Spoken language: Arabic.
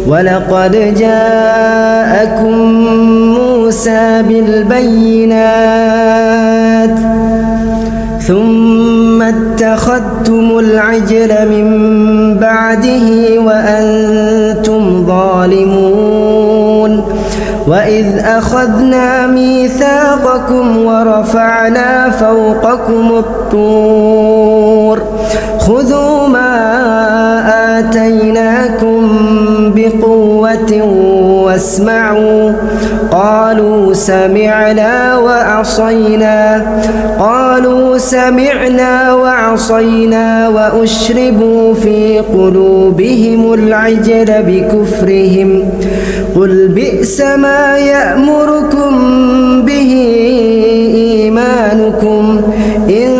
ولقد جاءكم موسى بالبينات ثم اتخذتم العجل من بعده وأنتم ظالمون وإذ أخذنا ميثاقكم ورفعنا فوقكم الطور خذوا ما آتيناكم بقوة واسمعوا قالوا سمعنا وعصينا وأشربوا في قلوبهم العجل بكفرهم قل بئس ما يأمركم به إيمانكم إن